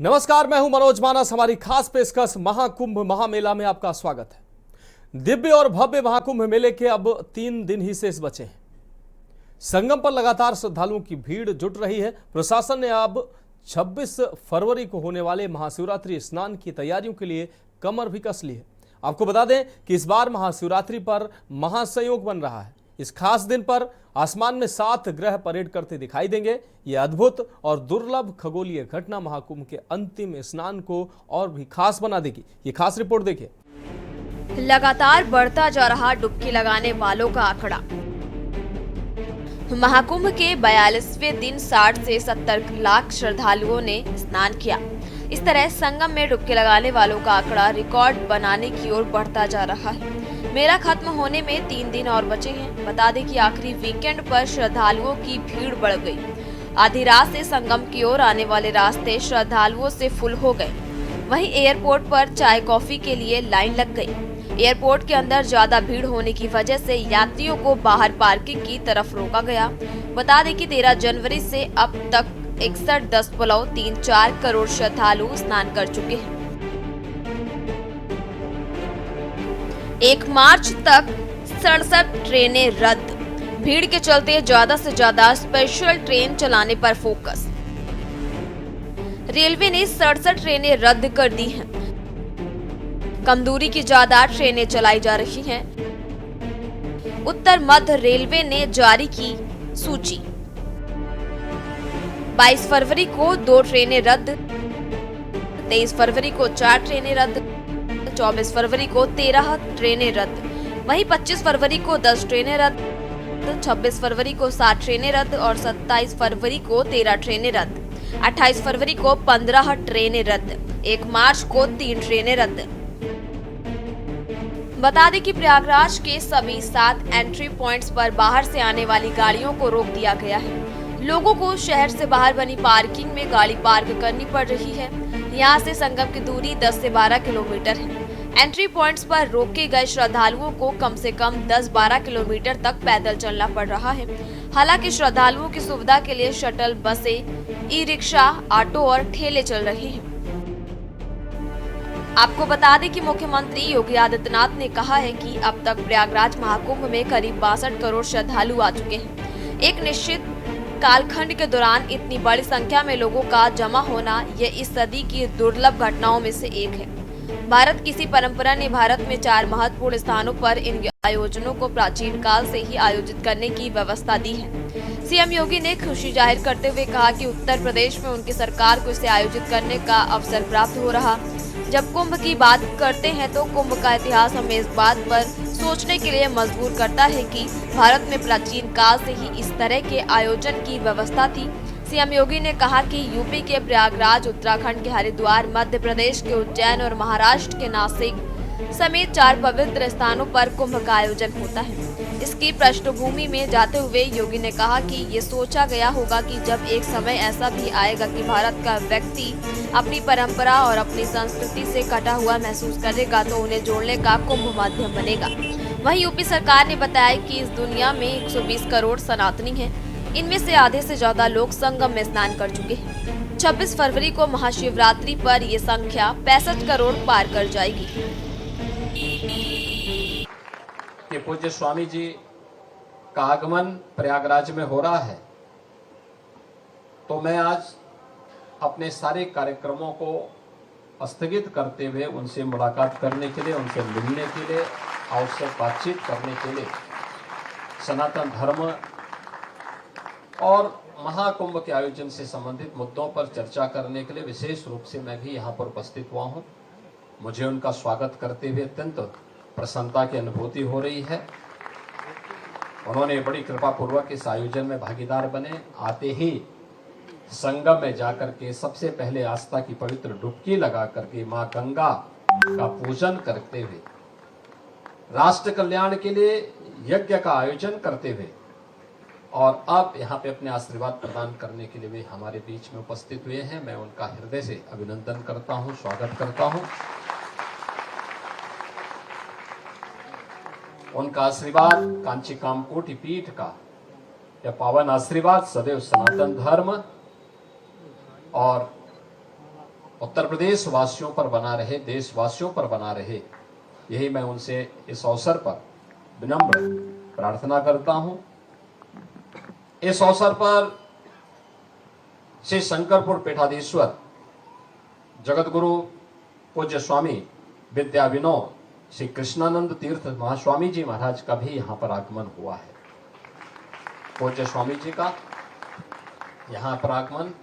नमस्कार, मैं हूं मनोज मानस। हमारी खास पेशकश महाकुंभ महामेला में आपका स्वागत है। दिव्य और भव्य महाकुंभ मेले के अब 3 दिन ही शेष बचे हैं। संगम पर लगातार श्रद्धालुओं की भीड़ जुट रही है। प्रशासन ने अब 26 फरवरी को होने वाले महाशिवरात्रि स्नान की तैयारियों के लिए कमर भी कस ली है। आपको बता दें कि इस बार महाशिवरात्रि पर महासंयोग बन रहा है। इस खास दिन पर आसमान में 7 ग्रह परेड करते दिखाई देंगे। यह अद्भुत और दुर्लभ खगोलीय घटना महाकुंभ के अंतिम स्नान को और भी खास बना देगी। ये खास रिपोर्ट देखिए। लगातार बढ़ता जा रहा डुबकी लगाने वालों का आंकड़ा। महाकुंभ के 42वें दिन 60 से 70 लाख श्रद्धालुओं ने स्नान किया। इस तरह संगम में डुबकी लगाने वालों का आंकड़ा रिकॉर्ड बनाने की ओर बढ़ता जा रहा है। मेला खत्म होने में 3 दिन और बचे हैं। बता दें कि आखिरी वीकेंड पर श्रद्धालुओं की भीड़ बढ़ गई। आधी रात से संगम की ओर आने वाले रास्ते श्रद्धालुओं से फुल हो गए। वहीं एयरपोर्ट पर चाय कॉफी के लिए लाइन लग गई। एयरपोर्ट के अंदर ज्यादा भीड़ होने की वजह से यात्रियों को बाहर पार्किंग की तरफ रोका गया। बता दें कि 13 जनवरी से अब तक 61.34 करोड़ श्रद्धालु स्नान कर चुके हैं। 1 मार्च तक 67 ट्रेनें रद्द। भीड़ के चलते ज्यादा से ज्यादा स्पेशल ट्रेन चलाने पर फोकस। रेलवे ने 67 ट्रेनें रद्द कर दी हैं। कम दूरी की ज्यादा ट्रेनें चलाई जा रही हैं। उत्तर मध्य रेलवे ने जारी की सूची। 22 फरवरी को 2 ट्रेनें रद्द, 23 फरवरी को 4 ट्रेनें रद्द, 24 फरवरी को 13 ट्रेनें रद्द। वहीं 25 फरवरी को 10 ट्रेनें रद्द, 26 फरवरी को 7 ट्रेनें रद्द और 27 फरवरी को 13 ट्रेनें रद्द। 28 फरवरी को 15 ट्रेनें रद्द। 1 मार्च को 3 ट्रेनें रद्द। बता दें कि प्रयागराज के सभी 7 एंट्री पॉइंट्स पर बाहर से आने वाली गाड़ियों को रोक दिया गया है। लोगों को शहर से बाहर बनी पार्किंग में गाड़ी पार्क करनी पड़ रही है। यहाँ से संगम की दूरी 10 से 12 किलोमीटर है। एंट्री पॉइंट्स पर रोके गए श्रद्धालुओं को कम से कम 10-12 किलोमीटर तक पैदल चलना पड़ रहा है। हालांकि श्रद्धालुओं की सुविधा के लिए शटल बसें, ई रिक्शा, ऑटो और ठेले चल रहे हैं। आपको बता दें कि मुख्यमंत्री योगी आदित्यनाथ ने कहा है कि अब तक प्रयागराज महाकुंभ में करीब 62 करोड़ श्रद्धालु आ चुके हैं। एक निश्चित कालखंड के दौरान इतनी बड़ी संख्या में लोगों का जमा होना यह इस सदी की दुर्लभ घटनाओं में से एक है। भारत किसी परंपरा ने भारत में 4 महत्वपूर्ण स्थानों पर इन आयोजनों को प्राचीन काल से ही आयोजित करने की व्यवस्था दी है। सीएम योगी ने खुशी जाहिर करते हुए कहा कि उत्तर प्रदेश में उनकी सरकार को इसे आयोजित करने का अवसर प्राप्त हो रहा। जब कुंभ की बात करते हैं तो कुंभ का इतिहास हमें इस बात पर सोचने के लिए मजबूर करता है कि भारत में प्राचीन काल से ही इस तरह के आयोजन की व्यवस्था थी। सीएम योगी ने कहा कि यूपी के प्रयागराज, उत्तराखंड के हरिद्वार, मध्य प्रदेश के उज्जैन और महाराष्ट्र के नासिक समेत 4 पवित्र स्थानों पर कुंभ का आयोजन होता है। इसकी पृष्ठभूमि में जाते हुए योगी ने कहा कि ये सोचा गया होगा कि जब एक समय ऐसा भी आएगा कि भारत का व्यक्ति अपनी परंपरा और अपनी संस्कृति से कटा हुआ महसूस करेगा तो उन्हें जोड़ने का कुंभ माध्यम बनेगा। वहीं यूपी सरकार ने बताया कि इस दुनिया में 120 करोड़ सनातनी हैं। इनमें से आधे से ज्यादा लोग संगम में स्नान कर चुके हैं। 26 फरवरी को महाशिवरात्रि पर ये संख्या 65 करोड़ पार कर जाएगी। कि पूज्य स्वामी जी का आगमन प्रयागराज में हो रहा है, तो मैं आज अपने सारे कार्यक्रमों को स्थगित करते हुए उनसे मुलाकात करने के लिए, उनसे मिलने के लिए, आवश्यक बातचीत करने के लिए, सनातन धर्म और महाकुंभ के आयोजन से संबंधित मुद्दों पर चर्चा करने के लिए विशेष रूप से मैं भी यहाँ पर उपस्थित हुआ हूँ। मुझे उनका स्वागत करते हुए अत्यंत प्रसन्नता की अनुभूति हो रही है। उन्होंने बड़ी कृपा पूर्वक इस आयोजन में भागीदार बने। आते ही संगम में जाकर के सबसे पहले आस्था की पवित्र डुबकी लगा करके मां गंगा का पूजन करते हुए, राष्ट्र कल्याण के लिए यज्ञ का आयोजन करते हुए और अब यहाँ पे अपने आशीर्वाद प्रदान करने के लिए वे हमारे बीच में उपस्थित हुए हैं। मैं उनका हृदय से अभिनंदन करता हूँ, स्वागत करता हूँ। उनका आशीर्वाद कांची कामकोटि पीठ का यह पावन आशीर्वाद सदैव सनातन धर्म और उत्तर प्रदेश वासियों पर बना रहे, देशवासियों पर बना रहे, यही मैं उनसे इस अवसर पर विनम्र प्रार्थना करता हूं। इस अवसर पर श्री शंकरपुर पीठाधीश्वर जगतगुरु पूज्य स्वामी विद्या विनोद श्री कृष्णानंद तीर्थ महास्वामी जी महाराज का भी यहाँ पर आगमन हुआ है। पूज्य स्वामी जी का यहाँ पर आगमन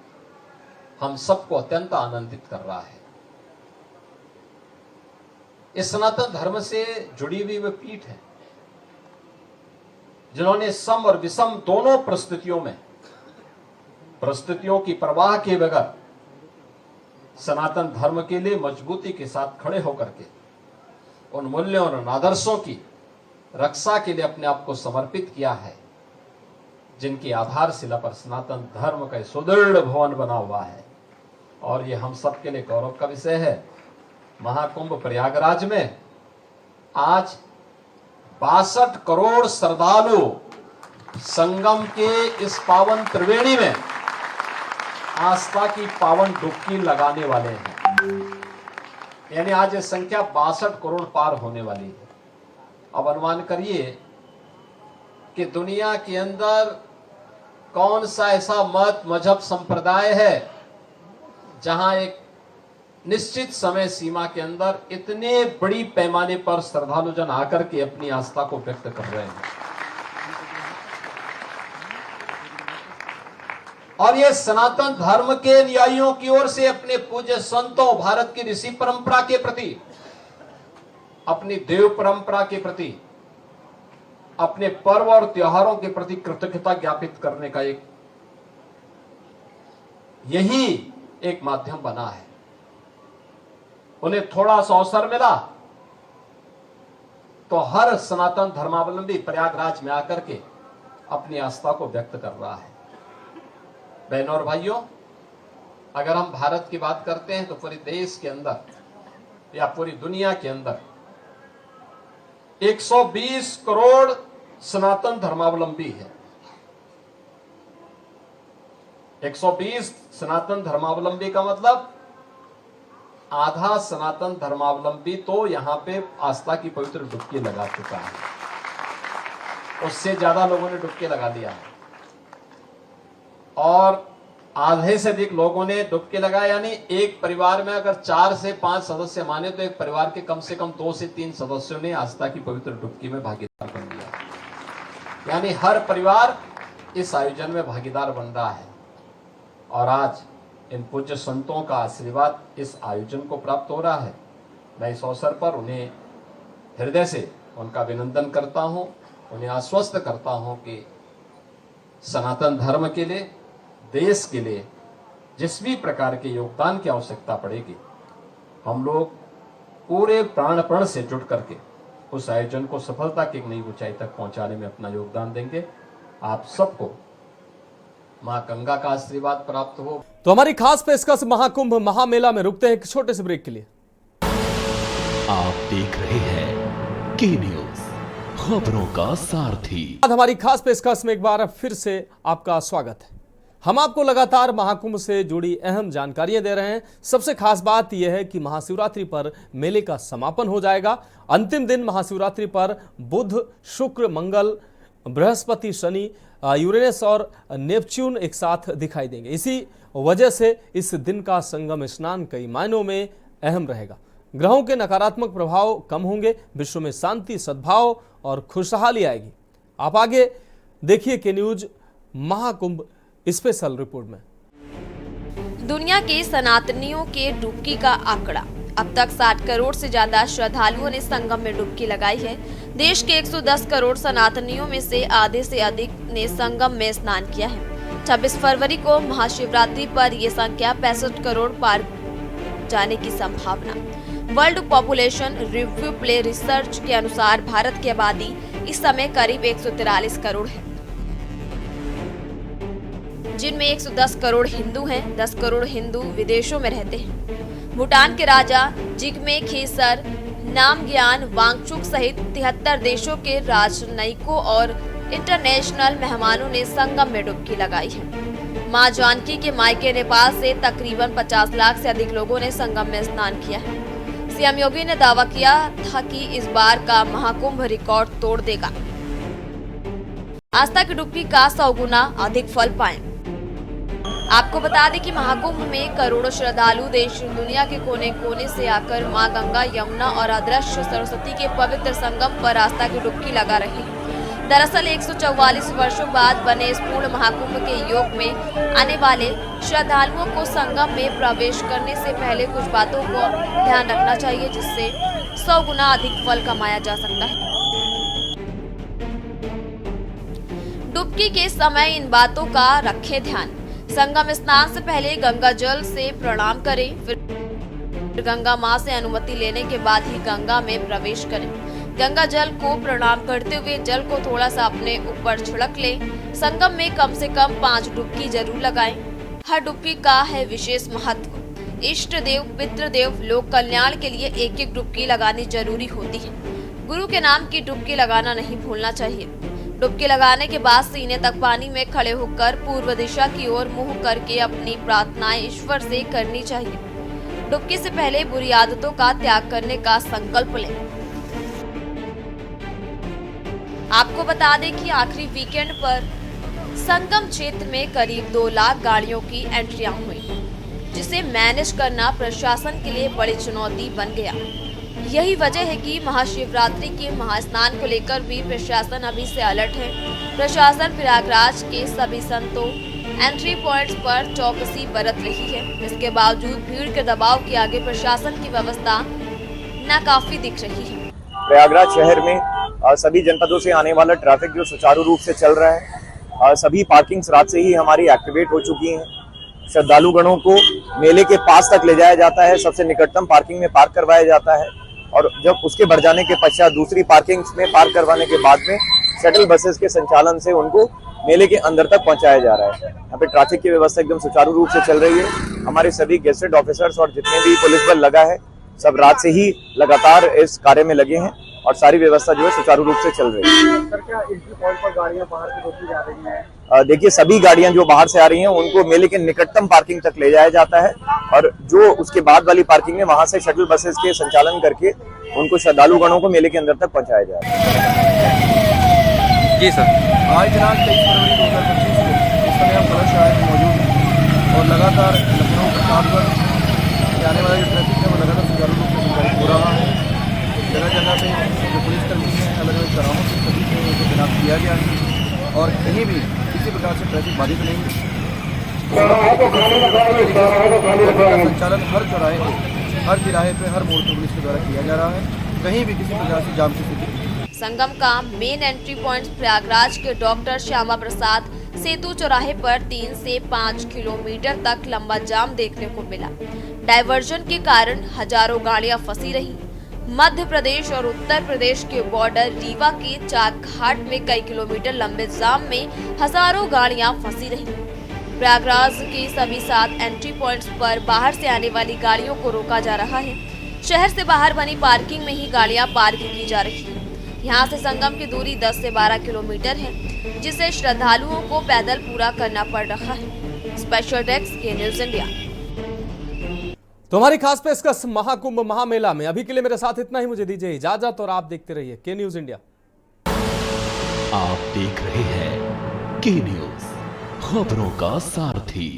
हम सबको अत्यंत आनंदित कर रहा है। इस सनातन धर्म से जुड़ी हुई वे पीठ है जिन्होंने सम और विषम दोनों परिस्थितियों की परवाह किए बगैर सनातन धर्म के लिए मजबूती के साथ खड़े होकर के उन मूल्यों और आदर्शों की रक्षा के लिए अपने आप को समर्पित किया है, जिनकी आधारशिला पर सनातन धर्म का सुदृढ़ भवन बना हुआ है। और ये हम सबके लिए गौरव का विषय है। महाकुंभ प्रयागराज में आज 62 करोड़ श्रद्धालु संगम के इस पावन त्रिवेणी में आस्था की पावन डुबकी लगाने वाले हैं। यानी आज ये संख्या 62 करोड़ पार होने वाली है। अब अनुमान करिए कि दुनिया के अंदर कौन सा ऐसा मत मजहब संप्रदाय है जहां एक निश्चित समय सीमा के अंदर इतने बड़ी पैमाने पर श्रद्धालु जन आकर के अपनी आस्था को व्यक्त कर रहे हैं। और ये सनातन धर्म के अनुयायियों की ओर से अपने पूज्य संतों, भारत की ऋषि परंपरा के प्रति, अपनी देव परंपरा के प्रति, अपने पर्व और त्योहारों के प्रति कृतज्ञता ज्ञापित करने का यही एक माध्यम बना है। उन्हें थोड़ा सा अवसर मिला तो हर सनातन धर्मावलंबी प्रयागराज में आकर के अपनी आस्था को व्यक्त कर रहा है। बहनों और भाइयों, अगर हम भारत की बात करते हैं तो पूरे देश के अंदर या पूरी दुनिया के अंदर 120 करोड़ सनातन धर्मावलंबी है। 120 सनातन धर्मावलंबी का मतलब आधा सनातन धर्मावलंबी तो यहां पे आस्था की पवित्र डुबकी लगा चुका है। उससे ज्यादा लोगों ने डुबकी लगा दिया है और आधे से अधिक लोगों ने डुबकी लगाया। यानी एक परिवार में अगर 4 से 5 सदस्य माने तो एक परिवार के कम से कम 2 से 3 सदस्यों ने आस्था की पवित्र डुबकी में भागीदार बन लिया। यानी हर परिवार इस आयोजन में भागीदार बन रहा है। और आज इन पूज्य संतों का आशीर्वाद इस आयोजन को प्राप्त हो रहा है। मैं इस अवसर पर उन्हें हृदय से उनका अभिनंदन करता हूं, उन्हें आश्वस्त करता हूं कि सनातन धर्म के लिए, देश के लिए जिस भी प्रकार के योगदान की आवश्यकता पड़ेगी, हम लोग पूरे प्राणपण से जुट करके उस आयोजन को सफलता की एक नई ऊंचाई तक पहुंचाने में अपना योगदान देंगे। आप सबको मां गंगा का आशीर्वाद प्राप्त हो। तो हमारी खास पेशकश महाकुंभ महामेला में रुकते हैं एक छोटे से ब्रेक के लिए। आप देख रहे हैं के न्यूज, खबरों का सारथी। हमारी खास पेशकश में एक बार फिर से आपका स्वागत है। हम आपको लगातार महाकुंभ से जुड़ी अहम जानकारियां दे रहे हैं। सबसे खास बात यह है कि महाशिवरात्रि पर मेले का समापन हो जाएगा। अंतिम दिन महाशिवरात्रि पर बुध, शुक्र, मंगल, बृहस्पति, शनि, यूरेनस और नेपच्यून एक साथ दिखाई देंगे। इसी वजह से इस दिन का संगम स्नान कई मायनों में अहम रहेगा। ग्रहों के नकारात्मक प्रभाव कम होंगे, विश्व में शांति, सद्भाव और खुशहाली आएगी। आप आगे देखिए के न्यूज महाकुंभ स्पेशल रिपोर्ट में। दुनिया के सनातनियों के डुबकी का आंकड़ा। अब तक 60 करोड़ से ज्यादा श्रद्धालुओं ने संगम में डुबकी लगाई है। देश के 110 करोड़ सनातनियों में से आधे से अधिक ने संगम में स्नान किया है। 26 फरवरी को महाशिवरात्रि पर यह संख्या 65 करोड़ पार जाने की संभावना। World population review play research के अनुसार भारत की आबादी इस समय करीब 143 करोड़ है, जिनमें 110 करोड़ हिंदू हैं। 10 करोड़ हिंदू विदेशों में रहते हैं। भूटान के राजा जिग्मे खेसर नामग्याल वांगचुक सहित 73 देशों के राजनयिकों और इंटरनेशनल मेहमानों ने संगम में डुबकी लगाई है। मां जानकी के मायके नेपाल से तकरीबन 50 लाख से अधिक लोगों ने संगम में स्नान किया है। सीएम योगी ने दावा किया था कि इस बार का महाकुंभ रिकॉर्ड तोड़ देगा। आस्था की डुबकी का 100 गुना अधिक फल पाएं। आपको बता दें कि महाकुंभ में करोड़ों श्रद्धालु देश दुनिया के कोने कोने से आकर मां गंगा, यमुना और अदृश्य सरस्वती के पवित्र संगम पर आस्था की डुबकी लगा रहे हैं। दरअसल 144 वर्षों बाद बने इस पूर्ण महाकुंभ के योग में आने वाले श्रद्धालुओं को संगम में प्रवेश करने से पहले कुछ बातों को ध्यान रखना चाहिए, जिससे 100 गुना अधिक फल कमाया जा सकता है। डुबकी के समय इन बातों का रखें ध्यान। संगम स्नान से पहले गंगा जल से प्रणाम करें, फिर गंगा मां से अनुमति लेने के बाद ही गंगा में प्रवेश करें। गंगा जल को प्रणाम करते हुए जल को थोड़ा सा अपने ऊपर छिड़क लें। संगम में कम से कम 5 डुबकी जरूर लगाएं। हर डुबकी का है विशेष महत्व। इष्ट देव, पितृ देव, लोक कल्याण के लिए एक एक डुबकी लगानी जरूरी होती है। गुरु के नाम की डुबकी लगाना नहीं भूलना चाहिए। डुबकी लगाने के बाद सीने तक पानी में खड़े होकर पूर्व दिशा की ओर मुंह करके अपनी प्रार्थनाएं ईश्वर से करनी चाहिए। डुबकी से पहले बुरी आदतों का त्याग करने का संकल्प लें। आपको बता दें कि आखिरी वीकेंड पर संगम क्षेत्र में करीब 2 लाख गाड़ियों की एंट्रियां हुई, जिसे मैनेज करना प्रशासन के लिए बड़ी चुनौती बन गया। यही वजह है कि महाशिवरात्रि के महास्नान को लेकर भी प्रशासन अभी से अलर्ट है। प्रशासन प्रयागराज के सभी संतों एंट्री पॉइंट्स पर चौकसी बरत रही है। इसके बावजूद भीड़ के दबाव के आगे प्रशासन की व्यवस्था नाकाफी दिख रही है। प्रयागराज शहर में सभी जनपदों से आने वाला ट्रैफिक जो सुचारू रूप से चल रहा है। सभी पार्किंग्स रात से ही हमारी एक्टिवेट हो चुकी हैं। श्रद्धालु गणों को मेले के पास तक ले जाया जाता है, सबसे निकटतम पार्किंग में पार्क करवाया जाता है और जब उसके बढ़ जाने के पश्चात दूसरी पार्किंग्स में पार्क करवाने के बाद में शटल बसेस के संचालन से उनको मेले के अंदर तक पहुंचाया जा रहा है। यहाँ पे ट्रैफिक की व्यवस्था एकदम सुचारू रूप से चल रही है। हमारे सभी गेस्टेड ऑफिसर्स और जितने भी पुलिस बल लगा है, सब रात से ही लगातार इस कार्य में लगे हैं और सारी व्यवस्था जो है सुचारू रूप से चल रही है। सर, क्या एंट्री पॉइंट पर गाड़ियां बाहर से रोकी जा रही हैं? देखिए, सभी गाड़ियां जो बाहर से आ रही हैं उनको मेले के निकटतम पार्किंग तक ले जाया जाता है और जो उसके बाद वाली पार्किंग है वहां से शटल बसेस के संचालन करके उनको श्रद्धालु गणों को मेले के अंदर तक पहुंचाया जा रहा है। जी सर। आज दिनांक 23 फरवरी 2025 को इस समय हम कलश शहर में मौजूद हैं और लगातार लखनऊ प्रतापगढ़ से आने वाला जो ट्रैफिक है वो लगातार सुचारू रूप से संचालित हो रहा है। जगह जगह पे जो पुलिसकर्मी हैं अलग अलग तरहों से सभी को उनको तैनात किया गया है और कहीं भी किसी प्रकार से ट्रैफिक बाधित नहीं है। संचालन हर चौराहे पे, हर तिराहे पे, हर मोड़ पे पुलिस के द्वारा किया जा रहा है। कहीं भी किसी प्रकार से जाम की स्थिति। संगम का मेन एंट्री पॉइंट प्रयागराज के डॉक्टर श्यामा प्रसाद सेतु चौराहे पर 3 से 5 किलोमीटर तक लंबा जाम देखने को मिला। डायवर्जन के कारण हजारों गाड़ियां फंसी रही। मध्य प्रदेश और उत्तर प्रदेश के बॉर्डर रीवा के चाक घाट में कई किलोमीटर लंबे जाम में हजारों गाड़ियां फंसी रही। प्रयागराज के सभी 7 एंट्री पॉइंट्स पर बाहर से आने वाली गाड़ियों को रोका जा रहा है। शहर से बाहर बनी पार्किंग में ही गाड़ियां पार्क की जा रही हैं। यहाँ से संगम की दूरी 10 से 12 किलोमीटर है, जिसे श्रद्धालुओं को पैदल पूरा करना पड़ रहा है। स्पेशल डेस्क के न्यूज इंडिया। तो हमारी खास पेशकश महाकुंभ महामेला में अभी के लिए मेरे साथ इतना ही। मुझे दीजिए इजाजत और आप देखते रहिए के न्यूज इंडिया। आप देख रहे हैं के न्यूज, खबरों का सारथी।